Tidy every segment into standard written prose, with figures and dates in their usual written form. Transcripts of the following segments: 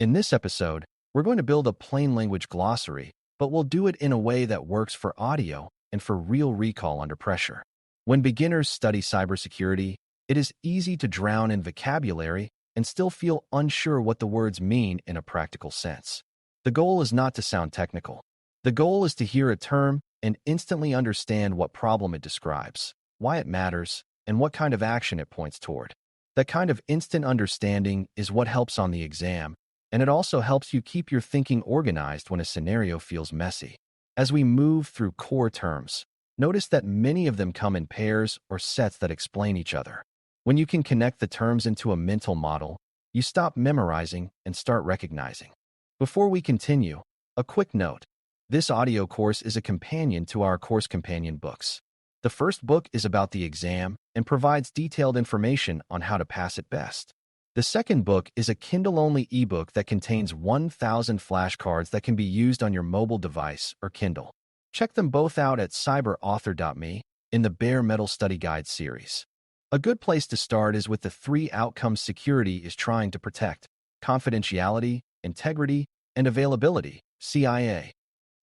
In this episode, we're going to build a plain language glossary, but we'll do it in a way that works for audio and for real recall under pressure. When beginners study cybersecurity, it is easy to drown in vocabulary and still feel unsure what the words mean in a practical sense. The goal is not to sound technical. The goal is to hear a term and instantly understand what problem it describes, why it matters, and what kind of action it points toward. That kind of instant understanding is what helps on the exam, and it also helps you keep your thinking organized when a scenario feels messy. As we move through core terms, notice that many of them come in pairs or sets that explain each other. When you can connect the terms into a mental model, you stop memorizing and start recognizing. Before we continue, a quick note. This audio course is a companion to our course companion books. The first book is about the exam and provides detailed information on how to pass it best. The second book is a Kindle-only ebook that contains 1,000 flashcards that can be used on your mobile device or Kindle. Check them both out at cyber.author.me in the Bare Metal Study Guide series. A good place to start is with the 3 outcomes security is trying to protect: confidentiality, integrity, and availability, CIA.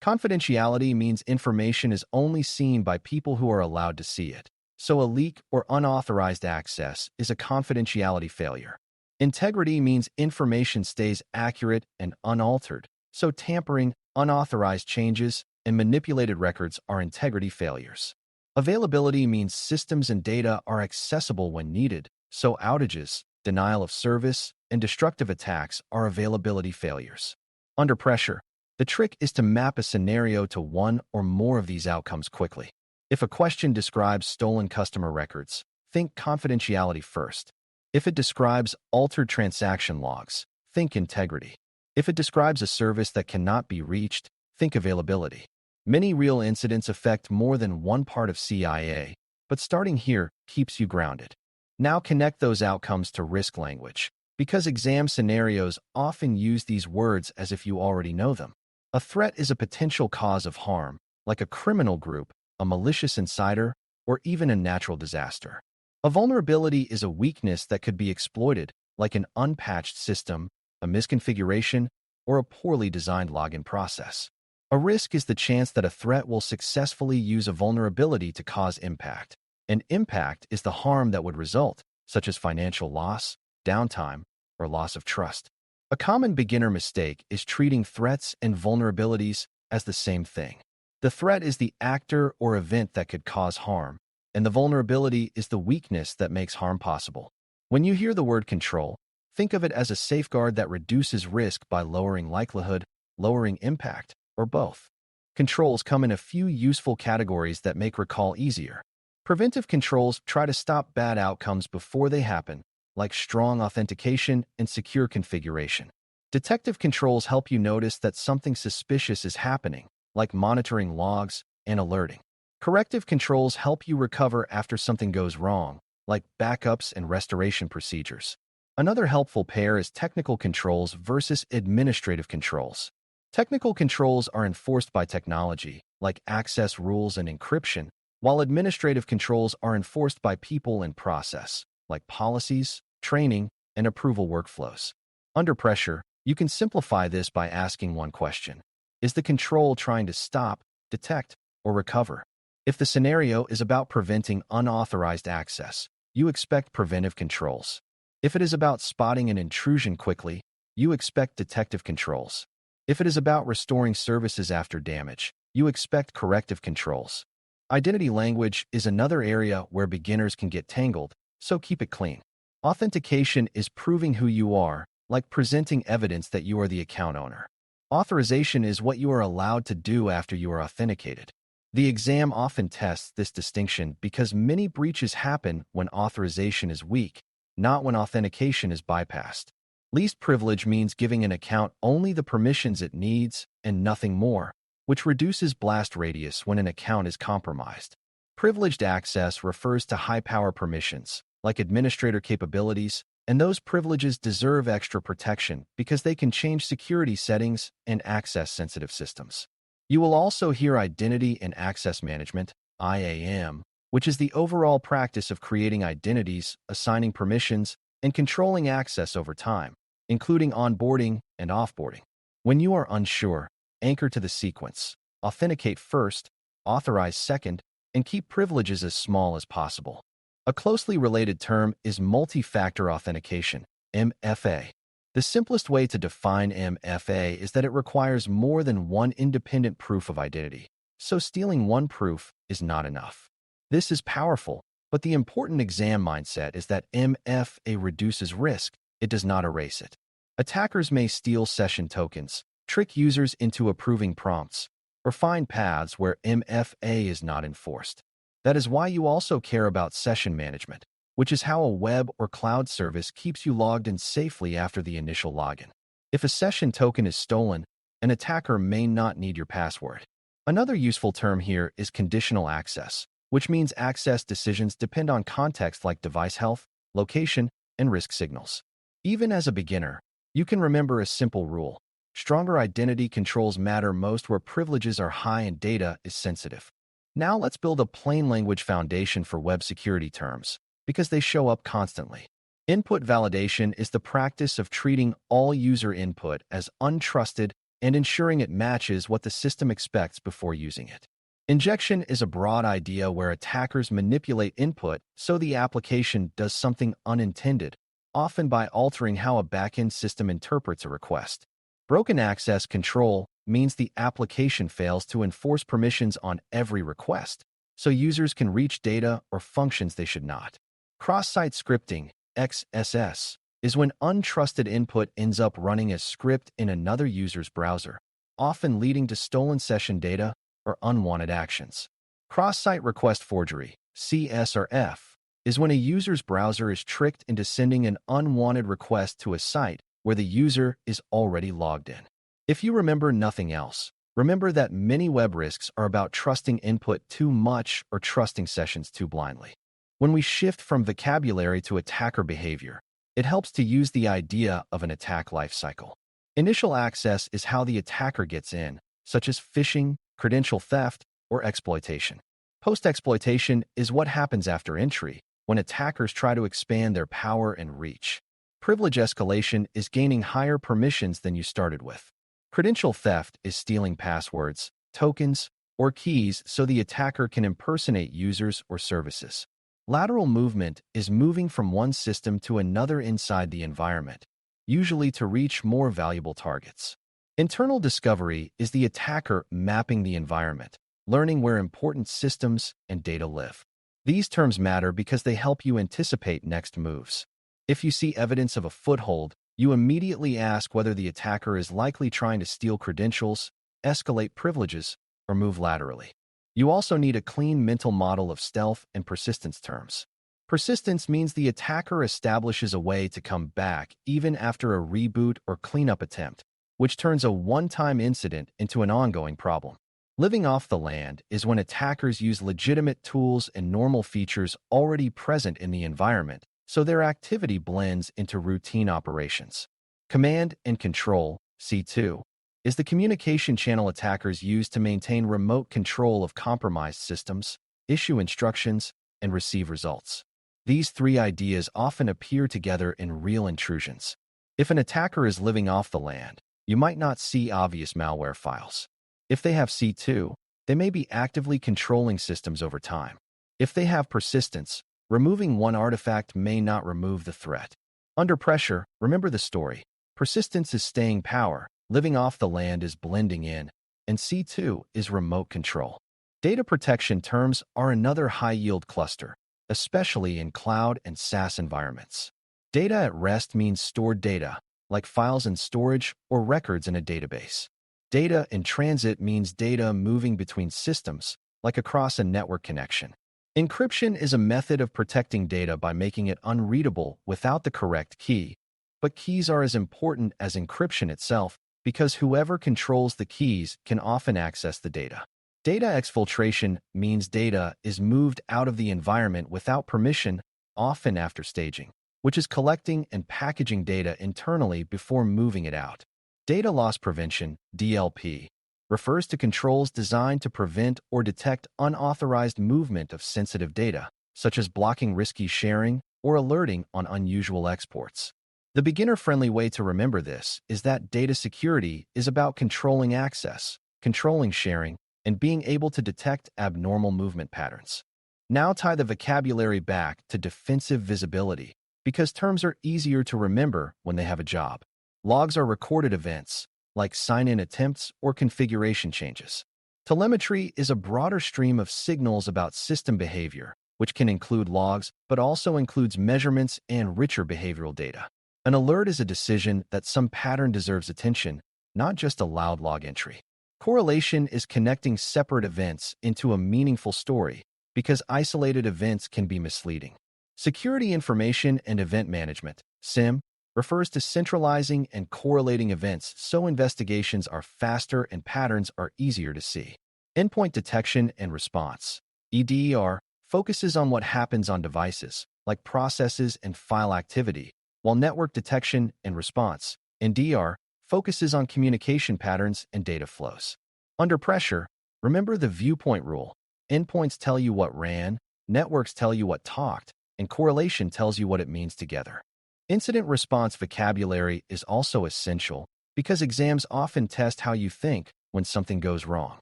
Confidentiality means information is only seen by people who are allowed to see it. So a leak or unauthorized access is a confidentiality failure. Integrity means information stays accurate and unaltered. So tampering, unauthorized changes, and manipulated records are integrity failures. Availability means systems and data are accessible when needed. So outages, denial of service, and destructive attacks are availability failures. Under pressure, the trick is to map a scenario to one or more of these outcomes quickly. If a question describes stolen customer records, think confidentiality first. If it describes altered transaction logs, think integrity. If it describes a service that cannot be reached, think availability. Many real incidents affect more than one part of CIA, but starting here keeps you grounded. Now connect those outcomes to risk language, because exam scenarios often use these words as if you already know them. A threat is a potential cause of harm, like a criminal group, a malicious insider, or even a natural disaster. A vulnerability is a weakness that could be exploited, like an unpatched system, a misconfiguration, or a poorly designed login process. A risk is the chance that a threat will successfully use a vulnerability to cause impact. An impact is the harm that would result, such as financial loss, downtime, or loss of trust. A common beginner mistake is treating threats and vulnerabilities as the same thing. The threat is the actor or event that could cause harm, and the vulnerability is the weakness that makes harm possible. When you hear the word control, think of it as a safeguard that reduces risk by lowering likelihood, lowering impact, or both. Controls come in a few useful categories that make recall easier. Preventive controls try to stop bad outcomes before they happen, like strong authentication and secure configuration. Detective controls help you notice that something suspicious is happening, like monitoring logs and alerting. Corrective controls help you recover after something goes wrong, like backups and restoration procedures. Another helpful pair is technical controls versus administrative controls. Technical controls are enforced by technology, like access rules and encryption, while administrative controls are enforced by people and process, like policies, training, and approval workflows. Under pressure, you can simplify this by asking one question: is the control trying to stop, detect, or recover? If the scenario is about preventing unauthorized access, you expect preventive controls. If it is about spotting an intrusion quickly, you expect detective controls. If it is about restoring services after damage, you expect corrective controls. Identity language is another area where beginners can get tangled, so keep it clean. Authentication is proving who you are, like presenting evidence that you are the account owner. Authorization is what you are allowed to do after you are authenticated. The exam often tests this distinction because many breaches happen when authorization is weak, not when authentication is bypassed. Least privilege means giving an account only the permissions it needs and nothing more, which reduces blast radius when an account is compromised. Privileged access refers to high-power permissions, like administrator capabilities, and those privileges deserve extra protection because they can change security settings and access sensitive systems. You will also hear identity and access management, IAM, which is the overall practice of creating identities, assigning permissions, and controlling access over time, including onboarding and offboarding. When you are unsure, anchor to the sequence, authenticate first, authorize second, and keep privileges as small as possible. A closely related term is multi-factor authentication, MFA. The simplest way to define MFA is that it requires more than one independent proof of identity, so stealing one proof is not enough. This is powerful, but the important exam mindset is that MFA reduces risk, it does not erase it. Attackers may steal session tokens, trick users into approving prompts, or find paths where MFA is not enforced. That is why you also care about session management, which is how a web or cloud service keeps you logged in safely after the initial login. If a session token is stolen, an attacker may not need your password. Another useful term here is conditional access, which means access decisions depend on context like device health, location, and risk signals. Even as a beginner, you can remember a simple rule. Stronger identity controls matter most where privileges are high and data is sensitive. Now let's build a plain language foundation for web security terms, because they show up constantly. Input validation is the practice of treating all user input as untrusted and ensuring it matches what the system expects before using it. Injection is a broad idea where attackers manipulate input so the application does something unintended, often by altering how a backend system interprets a request. Broken access control means the application fails to enforce permissions on every request, so users can reach data or functions they should not. Cross-site scripting, XSS, is when untrusted input ends up running as script in another user's browser, often leading to stolen session data or unwanted actions. Cross-site request forgery, CSRF, is when a user's browser is tricked into sending an unwanted request to a site where the user is already logged in. If you remember nothing else, remember that many web risks are about trusting input too much or trusting sessions too blindly. When we shift from vocabulary to attacker behavior, it helps to use the idea of an attack lifecycle. Initial access is how the attacker gets in, such as phishing, credential theft, or exploitation. Post-exploitation is what happens after entry, when attackers try to expand their power and reach. Privilege escalation is gaining higher permissions than you started with. Credential theft is stealing passwords, tokens, or keys so the attacker can impersonate users or services. Lateral movement is moving from one system to another inside the environment, usually to reach more valuable targets. Internal discovery is the attacker mapping the environment, learning where important systems and data live. These terms matter because they help you anticipate next moves. If you see evidence of a foothold, you immediately ask whether the attacker is likely trying to steal credentials, escalate privileges, or move laterally. You also need a clean mental model of stealth and persistence terms. Persistence means the attacker establishes a way to come back even after a reboot or cleanup attempt, which turns a one-time incident into an ongoing problem. Living off the land is when attackers use legitimate tools and normal features already present in the environment, so their activity blends into routine operations. Command and control, C2, is the communication channel attackers use to maintain remote control of compromised systems, issue instructions, and receive results. These three ideas often appear together in real intrusions. If an attacker is living off the land, you might not see obvious malware files. If they have C2, they may be actively controlling systems over time. If they have persistence, removing one artifact may not remove the threat. Under pressure, remember the story. Persistence is staying power, living off the land is blending in, and C2 is remote control. Data protection terms are another high-yield cluster, especially in cloud and SaaS environments. Data at rest means stored data, like files in storage or records in a database. Data in transit means data moving between systems, like across a network connection. Encryption is a method of protecting data by making it unreadable without the correct key, but keys are as important as encryption itself because whoever controls the keys can often access the data. Data exfiltration means data is moved out of the environment without permission, often after staging, which is collecting and packaging data internally before moving it out. Data loss prevention, DLP, refers to controls designed to prevent or detect unauthorized movement of sensitive data, such as blocking risky sharing or alerting on unusual exports. The beginner-friendly way to remember this is that data security is about controlling access, controlling sharing, and being able to detect abnormal movement patterns. Now tie the vocabulary back to defensive visibility, because terms are easier to remember when they have a job. Logs are recorded events, like sign-in attempts or configuration changes. Telemetry is a broader stream of signals about system behavior, which can include logs but also includes measurements and richer behavioral data. An alert is a decision that some pattern deserves attention, not just a loud log entry. Correlation is connecting separate events into a meaningful story, because isolated events can be misleading. Security Information and Event Management, SIM, refers to centralizing and correlating events so investigations are faster and patterns are easier to see. Endpoint Detection and Response, EDR, focuses on what happens on devices, like processes and file activity, while Network Detection and Response, NDR, focuses on communication patterns and data flows. Under pressure, remember the viewpoint rule. Endpoints tell you what ran, networks tell you what talked, and correlation tells you what it means together. Incident response vocabulary is also essential because exams often test how you think when something goes wrong.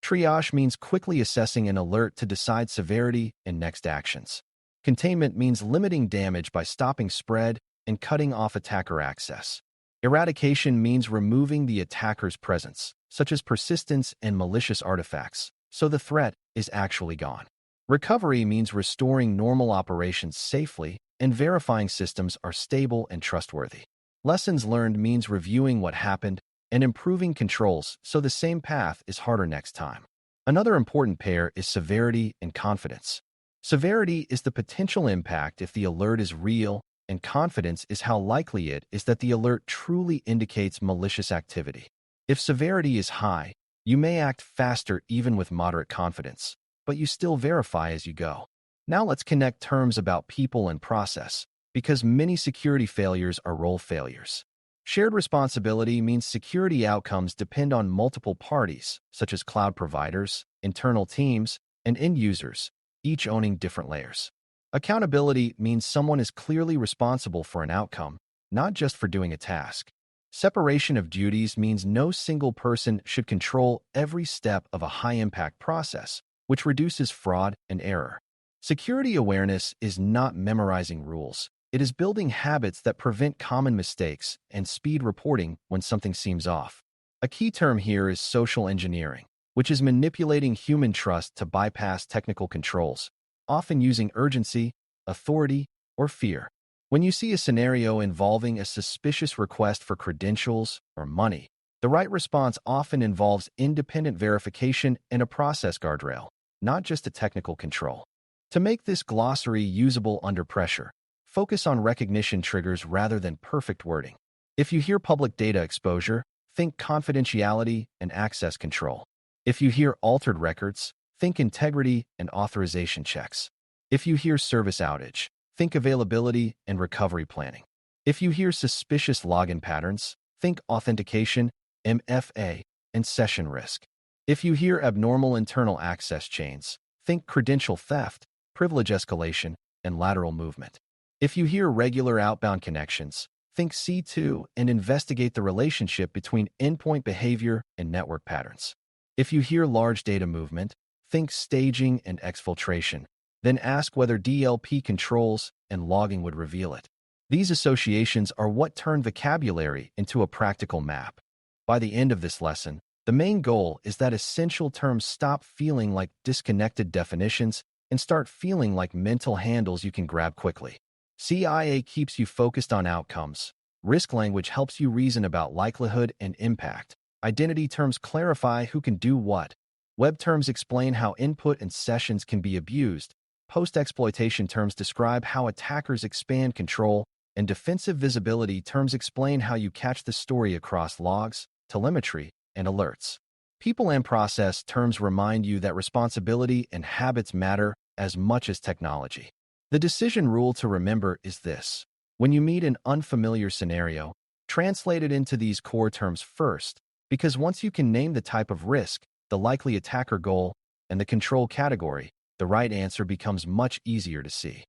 Triage means quickly assessing an alert to decide severity and next actions. Containment means limiting damage by stopping spread and cutting off attacker access. Eradication means removing the attacker's presence, such as persistence and malicious artifacts, so the threat is actually gone. Recovery means restoring normal operations safely and verifying systems are stable and trustworthy. Lessons learned means reviewing what happened and improving controls so the same path is harder next time. Another important pair is severity and confidence. Severity is the potential impact if the alert is real, and confidence is how likely it is that the alert truly indicates malicious activity. If severity is high, you may act faster even with moderate confidence, but you still verify as you go. Now let's connect terms about people and process, because many security failures are role failures. Shared responsibility means security outcomes depend on multiple parties, such as cloud providers, internal teams, and end users, each owning different layers. Accountability means someone is clearly responsible for an outcome, not just for doing a task. Separation of duties means no single person should control every step of a high-impact process, which reduces fraud and error. Security awareness is not memorizing rules. It is building habits that prevent common mistakes and speed reporting when something seems off. A key term here is social engineering, which is manipulating human trust to bypass technical controls, often using urgency, authority, or fear. When you see a scenario involving a suspicious request for credentials or money, the right response often involves independent verification and a process guardrail, not just a technical control. To make this glossary usable under pressure, focus on recognition triggers rather than perfect wording. If you hear public data exposure, think confidentiality and access control. If you hear altered records, think integrity and authorization checks. If you hear service outage, think availability and recovery planning. If you hear suspicious login patterns, think authentication, MFA, and session risk. If you hear abnormal internal access chains, think credential theft, privilege escalation, and lateral movement. If you hear regular outbound connections, think C2 and investigate the relationship between endpoint behavior and network patterns. If you hear large data movement, think staging and exfiltration. Then ask whether DLP controls and logging would reveal it. These associations are what turn vocabulary into a practical map. By the end of this lesson, the main goal is that essential terms stop feeling like disconnected definitions and start feeling like mental handles you can grab quickly. CIA keeps you focused on outcomes. Risk language helps you reason about likelihood and impact. Identity terms clarify who can do what. Web terms explain how input and sessions can be abused. Post-exploitation terms describe how attackers expand control, and defensive visibility terms explain how you catch the story across logs, telemetry, and alerts. People and process terms remind you that responsibility and habits matter as much as technology. The decision rule to remember is this: when you meet an unfamiliar scenario, translate it into these core terms first, because once you can name the type of risk, the likely attacker goal, and the control category, the right answer becomes much easier to see.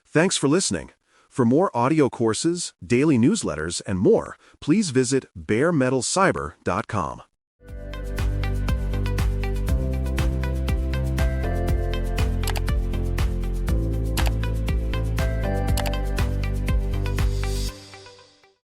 Thanks for listening. For more audio courses, daily newsletters, and more, please visit baremetalcyber.com.